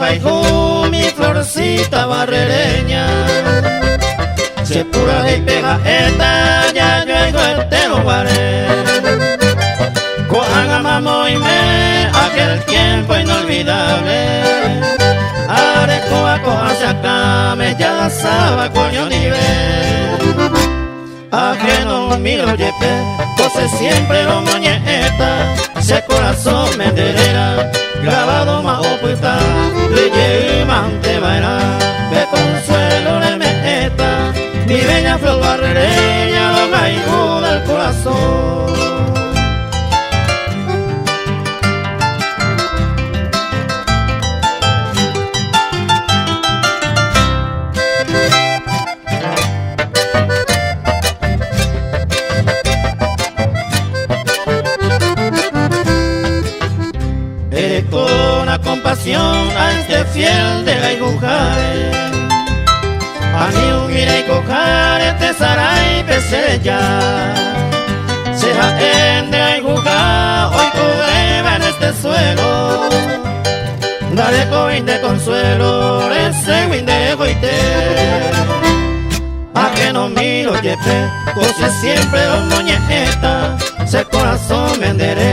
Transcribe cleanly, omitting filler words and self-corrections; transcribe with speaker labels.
Speaker 1: gaijú, mi florcita barrereña. Se pura y pega esta, ya yo hago este lugaré. Cojan a mamoime, aquel tiempo inolvidable. Arecoa, coja se acá, me ya sabe coño nivel. A que no miro yepe, cose siempre lo moñeta. Se corazón me enderera, grabado más opuesta. Le llevan te baila, de consuelo le meta. Mi bella flor barrereña, lo caigo del corazón. Eres con la compasión a este fiel de la Igujares. A mí hubiera y cojar este saray peseya. Seja en de la Iguja, hoy cubeba en este suelo. Dale coin de consuelo, ese win de goite. A que no miro yepe, cose siempre los moñetas. Se corazón me endereza.